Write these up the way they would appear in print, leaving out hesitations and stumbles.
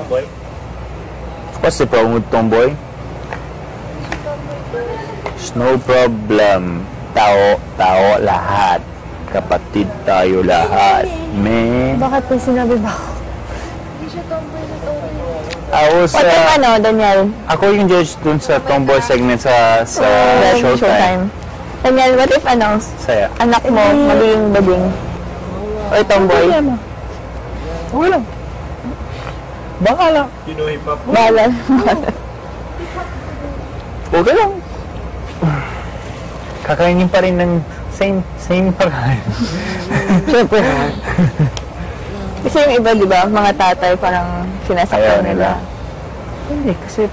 tomboy? What's the problem with tomboy? No problem. Tao lahat. Kapatid tayo lahat. Bakit may sinabi ba ako? Hindi siya tomboy na tomboy. I was, What if Daniel? ako yung judge dun sa tomboy segment sa Showtime. Daniel, what if Saya. anak mo magiging bading? Or tomboy? Okay lang. Baka lang. Pinoy pa po. Balan. Okay lang. Kakainin pa rin ng same pagkain. Siyempre naman. Kasi yung iba, di ba, mga tatay parang sinasaktan nila. Hindi, kasi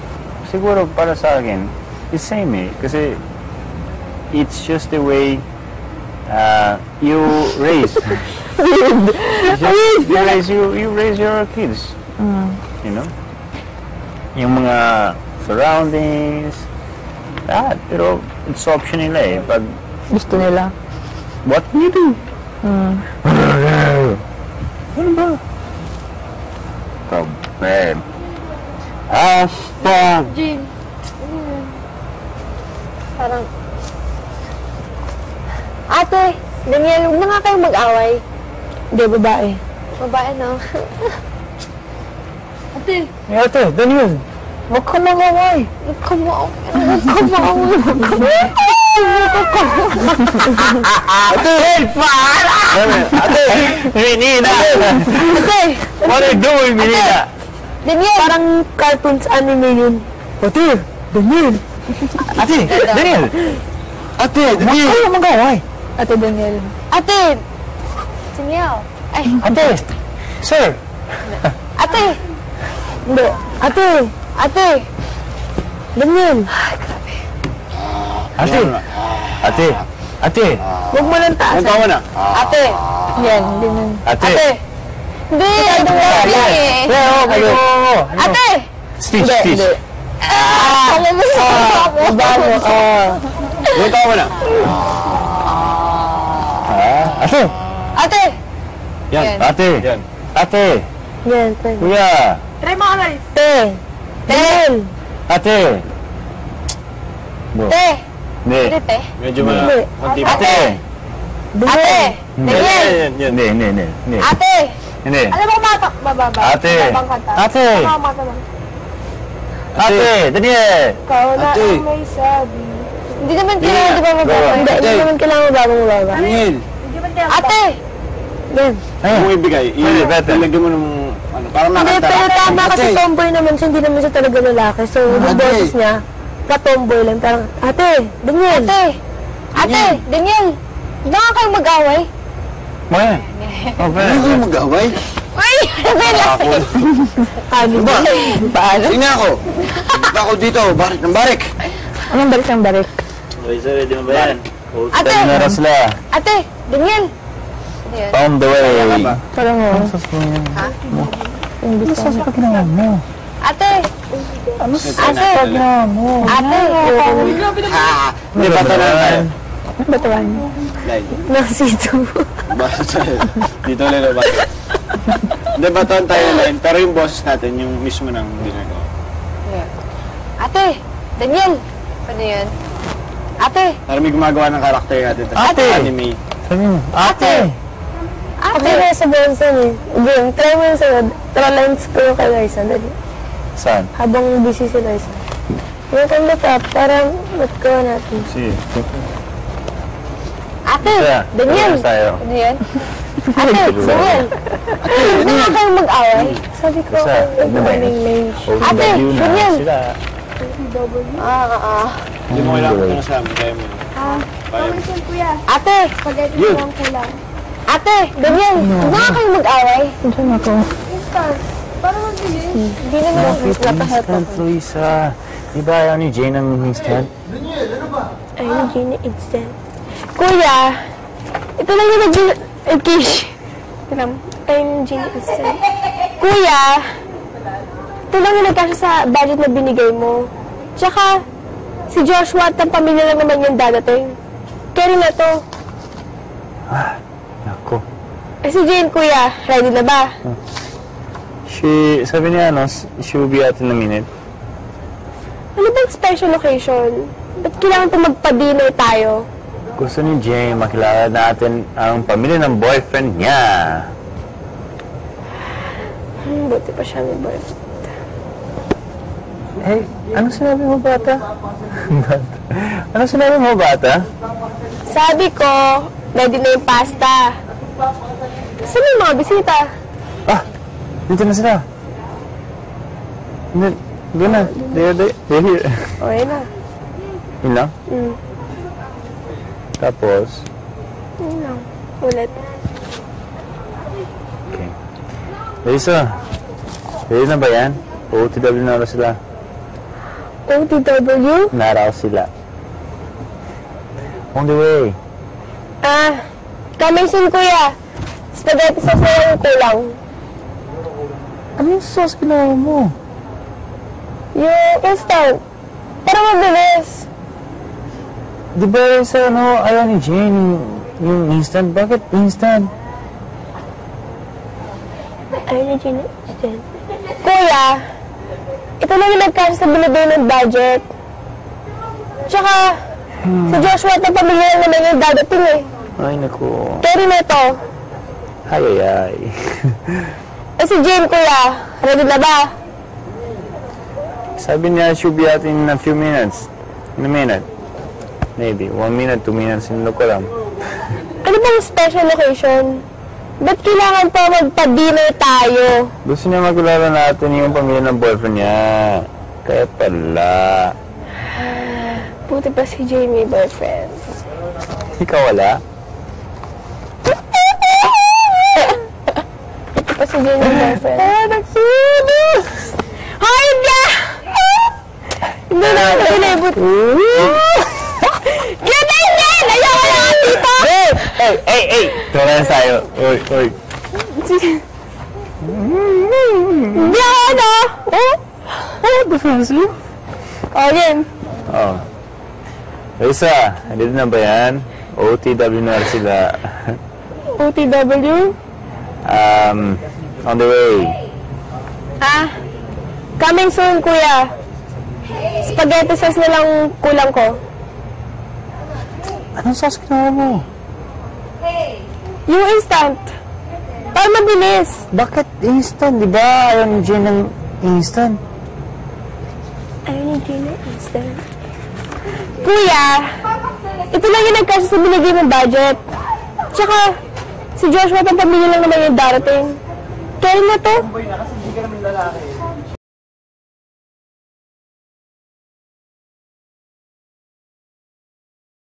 siguro para sa akin, it's same eh. Kasi it's just the way you raise. You raise your kids. You know? Yung mga surroundings, lahat. Pero it's option nila eh. Pag Gusto nila. what do you do? Ano ba? Problem. Hashtag. Jane. Ano yun? Parang... Ate, Daniel, huwag na nga kayong mag-away. Hindi, babae. Babae, no? Ate, Hey, ate, Daniel. Huwag ka mangaway. huwag ka maaway. Ate, para! Ate, Menina. Ate! What are you doing, Menina? Daniel! Parang cartoons anime yun. Ate, Daniel. Ate, Daniel. Ate, Daniel. Huwag ka mangaway. Ate Daniel. Ate! Daniel! Ay, Ate, sir. ate! Hindi. Ate! Ate! Daniel! Ate. Ate. Ate. Huwag mo lang taasan. Huwag na. Ate! Yan, hindi na. Ate. Ate! Hindi! Ano ba yan eh? Ate! Stitch, stitch. Alam mo sa ako. Bago. Huwag mo na. Ate. Ate! Yan. Ate. Yan. Ate. Yan, pwede. Kuya. Try mo ka Te! Daniel! Ate. Te! Hindi. Hindi, te. Medyo Hindi. Ate. Ate! Daniel! Hindi, hindi, hindi. Hindi. Ate! Hindi. Alam mo, bababa. Ate. Babang kanta. Ate. Ano, matabang. Ate. Daniel. Ikaw na Ate. ang may sabi. Hindi naman kailangan, di ba, Hindi, mababa? hindi naman kailangan mababa. Daniel. Ate! Yan. Mo ibigay. Ilagay mo ng ano, parang Hindi, pero tama kasi tomboy naman siya, hindi naman siya talaga lalaki. So, yung boses niya, ka-tomboy lang. Parang, ate, Daniel. Ate! Ate! Daniel! Hindi nga kayo mag-away? Maya. Okay. Hindi ko mag-away. Ay! Ako! Ano ba? Paano? Tingnan ako. Punta ako dito. Barik ng barik. Anong balik ng balik? Okay, sir, ready mo ba yan? Ate! Meron sila. Ate! Daniel! Ano yun? On the way. Parang mo. Ha? Yung gusto mo. Ate! Ano Ate! Ate! Hindi ba ito naman? Ano ba tawahan niyo? Nasito. Dito ulit ba? Hindi ba ito tayo line? Pero yung boses natin, yung mismo ng ginagawa. Ate! Daniel! Ano yun? Ate! Para may gumagawa ng karakter natin. Ate! Anime. Ate! Okay na sa Benson eh. Game, try mo yung sunod. Tara lines ko yung kay Liza. Dali. Saan? Habang busy si Liza. Yung kang laptop, para matkawa natin. Si. Ate! Siya. Daniel! Parehas tayo. Ano yun? Ate! Daniel! Hindi nga kayo mag-away? Sabi ko, Isa. nagbabaling range. Ate! Daniel! Sila. Hindi mo kailangan ito sa amin. Kaya mo. Ate! Yun. Ate! Daniel! Hindi nga kayo mag-away? Diyan ako. Hindi naman napahelp ako. Luisa. Di ba ayaw ni Jane ang instant? Ay, Gina instant. Kuya, ito lang yung Kish. Ay, Gina instant. Kuya, ito lang yung nagkasya sa budget na binigay mo. Tsaka, si Joshua at ang pamilya lang naman yung dadating. Carry na to. Nako. Eh si Jane, kuya, ready na ba? Sabi niya, she will be out in a minute. Ano bang special occasion? Ba't kailangan pa magpa-dinner tayo? Gusto ni Jane makilala natin ang pamilya ng boyfriend niya. Buti pa siya may boyfriend. Hey, ano sinabi mo, bata? Ano sinabi mo, bata? Sabi ko, ready na yung pasta. Saan yung mga bisita? Ah, dito na sila. Doon na. They're here. Okay na. Yun lang? Tapos, Yun lang. Ulit. okay. Lisa, ready na ba yan? OTW na raw sila. OTW? Naraw sila. On the way. Coming soon, kuya. Spaghetti sauce na lang yung kulang. Ano yung sauce ginawa mo? Yung instant. Para mabilis. Di ba sa ayaw ni Jane yung instant? Bakit instant? Ayun na, Gina. Instant. Kuya, ito lang yung nagkasya sa binibay ng budget. Tsaka, si Joshua at ang pamilya lang naman yung dadating eh. Ay, naku. Carry na ito. Ay. Si Jane, kuya, ready na ba? Sabi niya, she'll be out in a few minutes. In a minute. Maybe. 1 minute, 2 minutes. Hindi ko alam. Ano bang special occasion? Ba't kailangan pa magpa-dinner tayo? Gusto niya magulala natin yung pamilya ng boyfriend niya. Kaya pala. Buti pa si Jamie, boyfriend. Ikaw wala? Buti pa si Jamie, boyfriend. Nagsulo! Hoy, hindi! Hindi na ako pinibot. Kita hindi! Ayaw ko lang dito! Hey! Tumalas tayo. Oy. Hindi ako ano! Defensive? Again. Oh. Lisa, dito na ba yan? OTW na sila. OTW? On the way. Coming soon, kuya. Spaghetti sauce na lang kulang ko. Anong sauce ginawa mo? Yung instant. Para mabilis. Bakit instant? Di ba ayaw ni Jane ng instant? Ayun yung Gina instant. Kuya, ito lang yung nagkasya sa binigay mong budget. Tsaka, si Joshua at ang pamilya lang naman yung darating. Kaya na to.